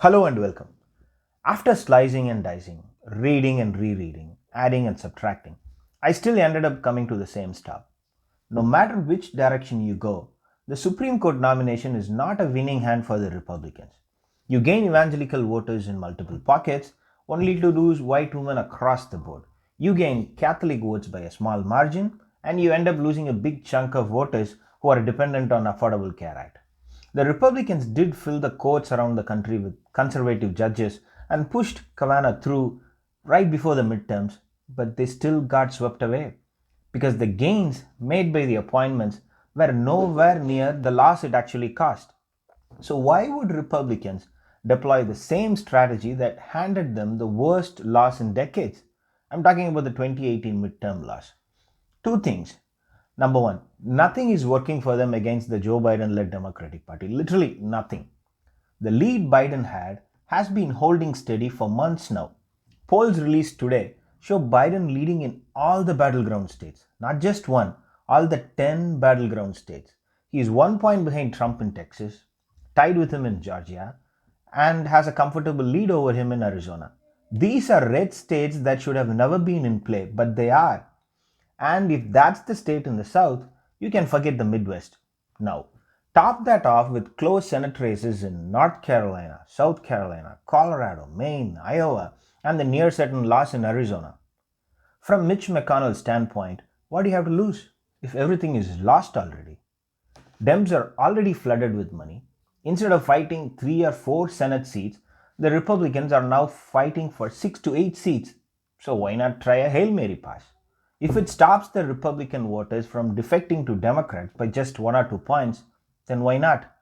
Hello and welcome. After slicing and dicing, reading and rereading, adding and subtracting, I still ended up coming to the same stop. No matter which direction you go, the Supreme Court nomination is not a winning hand for the Republicans. You gain evangelical voters in multiple pockets, only to lose white women across the board. You gain Catholic votes by a small margin, and you end up losing a big chunk of voters who are dependent on Affordable Care Act. The Republicans did fill the courts around the country with conservative judges and pushed Kavanaugh through right before the midterms, but they still got swept away because the gains made by the appointments were nowhere near the loss it actually cost. So, why would Republicans deploy the same strategy that handed them the worst loss in decades? I'm talking about the 2018 midterm loss. Two things. Number one, nothing is working for them against the Joe Biden led Democratic Party. Literally nothing. The lead Biden had has been holding steady for months now. Polls released today show Biden leading in all the battleground states, not just one, all the 10 battleground states. He is 1 point behind Trump in Texas, tied with him in Georgia, and has a comfortable lead over him in Arizona. These are red states that should have never been in play, but they are. And if that's the state in the South, you can forget the Midwest. Now, top that off with close Senate races in North Carolina, South Carolina, Colorado, Maine, Iowa, and the near certain loss in Arizona. From Mitch McConnell's standpoint, what do you have to lose if everything is lost already? Dems are already flooded with money. Instead of fighting 3 or 4 Senate seats, the Republicans are now fighting for 6 to 8 seats. So why not try a Hail Mary pass? If it stops the Republican voters from defecting to Democrats by just 1 or 2 points, then why not?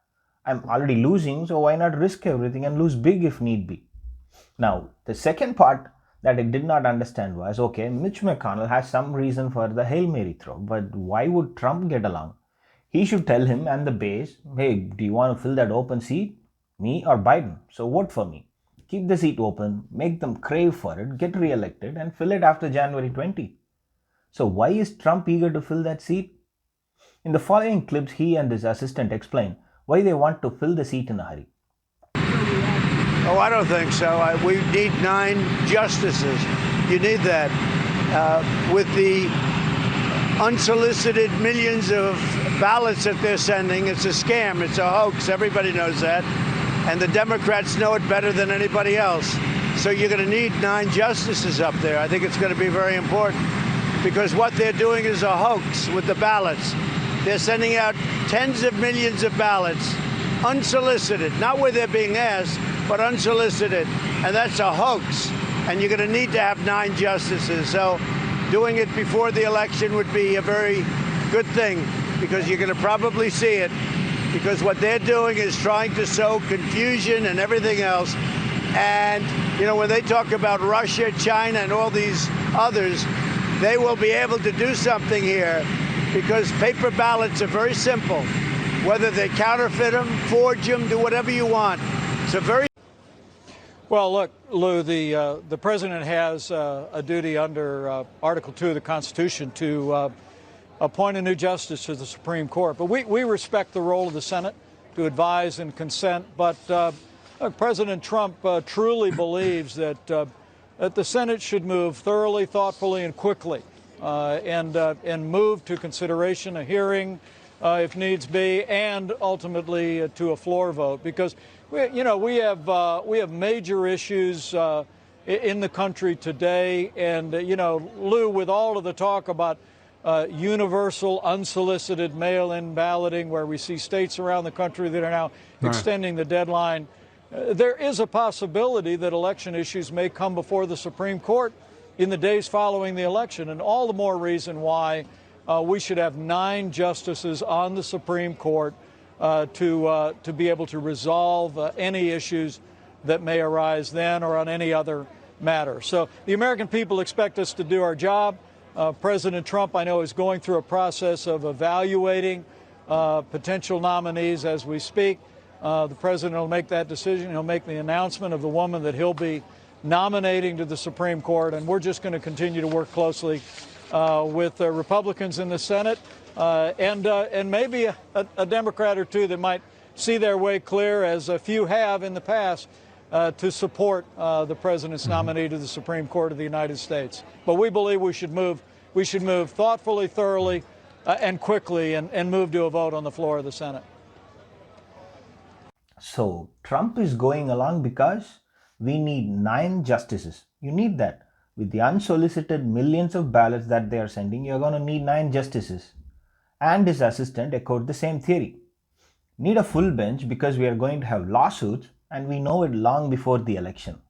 I'm already losing, so why not risk everything and lose big if need be? Now, the second part that I did not understand was okay, Mitch McConnell has some reason for the Hail Mary throw, but why would Trump get along? He should tell him and the base, hey, do you want to fill that open seat? Me or Biden? So vote for me. Keep the seat open, make them crave for it, get re-elected, and fill it after January 20. So why is Trump eager to fill that seat? In the following clips, he and his assistant explain why they want to fill the seat in a hurry. Oh, I don't think so. We need 9 justices. You need that. With the unsolicited millions of ballots that they're sending, it's a scam. It's a hoax. Everybody knows that. And the Democrats know it better than anybody else. So you're going to need 9 justices up there. I think it's going to be very important because what they're doing is a hoax with the ballots. They're sending out tens of millions of ballots, unsolicited, not where they're being asked, but unsolicited. And that's a hoax. And you're going to need to have 9 justices. So doing it before the election would be a very good thing because you're going to probably see it because what they're doing is trying to sow confusion and everything else. And, you know, when they talk about Russia, China, and all these others, they will be able to do something here because paper ballots are very simple. Whether they counterfeit them, forge them, do whatever you want. It's a very Well, look, Lou, the president has a duty under Article 2 of the Constitution to appoint a new justice to the Supreme Court. But we respect the role of the Senate to advise and consent. But President Trump truly believes that the Senate should move thoroughly, thoughtfully, and quickly and move to consideration, a hearing, if needs be, and ultimately to a floor vote. Because we have major issues in the country today, and Lou, with all of the talk about universal unsolicited mail-in balloting, where we see states around the country that are now extending the deadline, there is a possibility that election issues may come before the Supreme Court in the days following the election, and all the more reason why we should have 9 justices on the Supreme Court to be able to resolve any issues that may arise then or on any other matter. So the American people expect us to do our job. President Trump, I know, is going through a process of evaluating potential nominees as we speak. The president will make that decision. He'll make the announcement of the woman that he'll be nominating to the Supreme Court, and we're just going to continue to work closely with Republicans in the Senate and maybe a Democrat or two that might see their way clear, as a few have in the past, to support the president's nominee to the Supreme Court of the United States. But we believe we should move thoughtfully, thoroughly, and quickly, and move to a vote on the floor of the Senate. So Trump is going along because we need 9 justices. You need that. With the unsolicited millions of ballots that they are sending, you're going to need 9 justices. And his assistant echoed the same theory. Need a full bench because we are going to have lawsuits and we know it long before the election.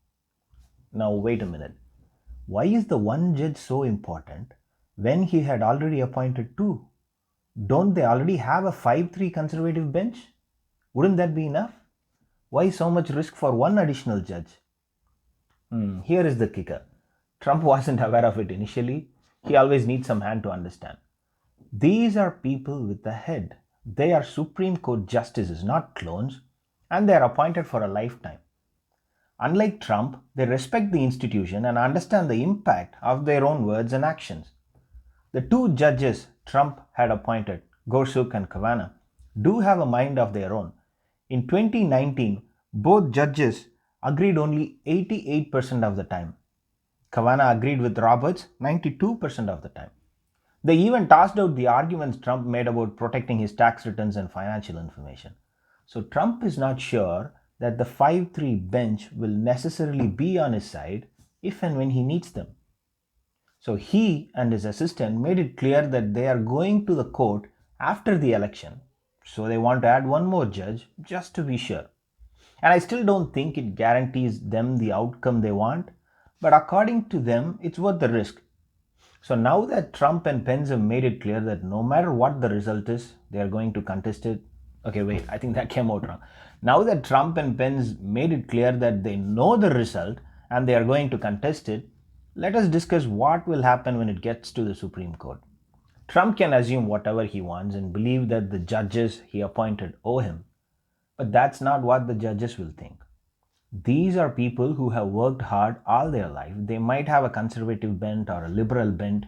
Now, wait a minute. Why is the one judge so important when he had already appointed 2? Don't they already have a 5-3 conservative bench? Wouldn't that be enough? Why so much risk for one additional judge? Here is the kicker. Trump wasn't aware of it initially. He always needs some hand to understand. These are people with a head. They are Supreme Court justices, not clones, and they are appointed for a lifetime. Unlike Trump, they respect the institution and understand the impact of their own words and actions. The 2 judges Trump had appointed, Gorsuch and Kavanaugh, do have a mind of their own. In 2019, both judges agreed only 88% of the time. Kavanaugh agreed with Roberts 92% of the time. They even tossed out the arguments Trump made about protecting his tax returns and financial information. So Trump is not sure that the 5-3 bench will necessarily be on his side if and when he needs them. So he and his assistant made it clear that they are going to the court after the election. So they want to add one more judge just to be sure. And I still don't think it guarantees them the outcome they want, but according to them, it's worth the risk. So now that Trump and Pence have made it clear that no matter what the result is, they are going to contest it. Okay, wait, I think that came out wrong. Now that Trump and Pence made it clear that they know the result and they are going to contest it, let us discuss what will happen when it gets to the Supreme Court. Trump can assume whatever he wants and believe that the judges he appointed owe him. But that's not what the judges will think. These are people who have worked hard all their life. They might have a conservative bent or a liberal bent,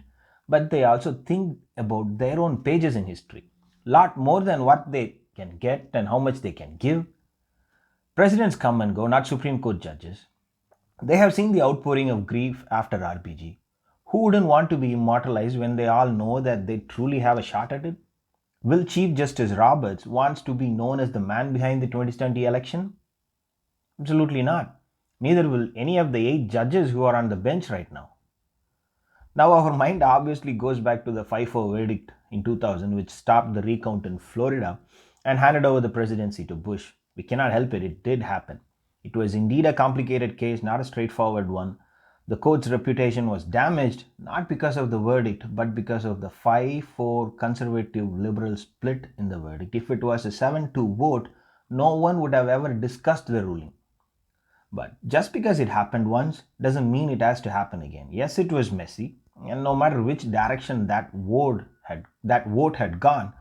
but they also think about their own pages in history. Lot more than what they can get and how much they can give. Presidents come and go, not Supreme Court judges. They have seen the outpouring of grief after RBG. Who wouldn't want to be immortalized when they all know that they truly have a shot at it? Will Chief Justice Roberts wants to be known as the man behind the 2020 election? Absolutely not. Neither will any of the 8 judges who are on the bench right now. Now our mind obviously goes back to the 5-4 verdict in 2000 which stopped the recount in Florida and handed over the presidency to Bush. We cannot help it, it did happen. It was indeed a complicated case, not a straightforward one. The court's reputation was damaged not because of the verdict but because of the 5-4 conservative liberal split in the verdict. If it was a 7-2 vote, no one would have ever discussed the ruling. But just because it happened once doesn't mean it has to happen again. Yes, it was messy, and no matter which direction that vote had gone,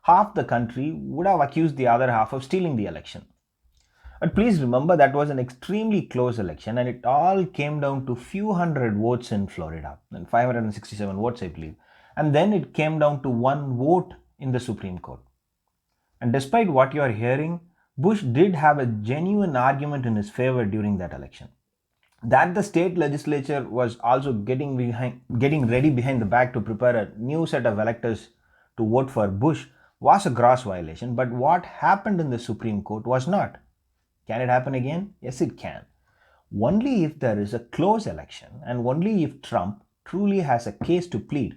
half the country would have accused the other half of stealing the election. But please remember that was an extremely close election and it all came down to few hundred votes in Florida, and 567 votes I believe. And then it came down to 1 vote in the Supreme Court. And despite what you are hearing, Bush did have a genuine argument in his favor during that election. That the state legislature was also getting ready behind the back to prepare a new set of electors to vote for Bush was a gross violation, but what happened in the Supreme Court was not. Can it happen again? Yes, it can. Only if there is a close election and only if Trump truly has a case to plead.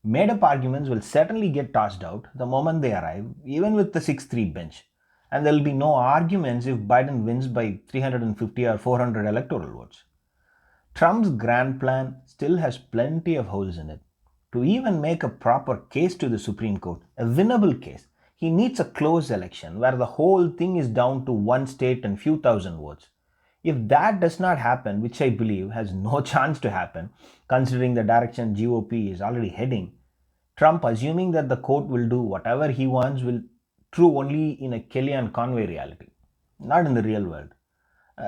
Made-up arguments will certainly get tossed out the moment they arrive, even with the 6-3 bench. And there will be no arguments if Biden wins by 350 or 400 electoral votes. Trump's grand plan still has plenty of holes in it. To even make a proper case to the Supreme Court, a winnable case, he needs a close election where the whole thing is down to 1 state and few thousand votes. If that does not happen, which I believe has no chance to happen, considering the direction GOP is already heading, Trump assuming that the court will do whatever he wants will true only in a Kellyanne Conway reality, not in the real world.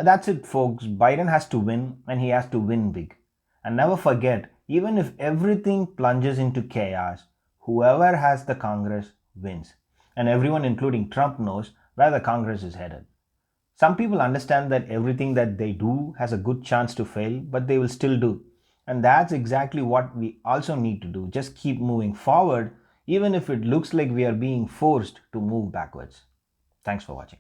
That's it, folks. Biden has to win, and he has to win big. And never forget, even if everything plunges into chaos, whoever has the Congress wins. And everyone, including Trump, knows where the Congress is headed. Some people understand that everything that they do has a good chance to fail, but they will still do. And that's exactly what we also need to do. Just keep moving forward, even if it looks like we are being forced to move backwards. Thanks for watching.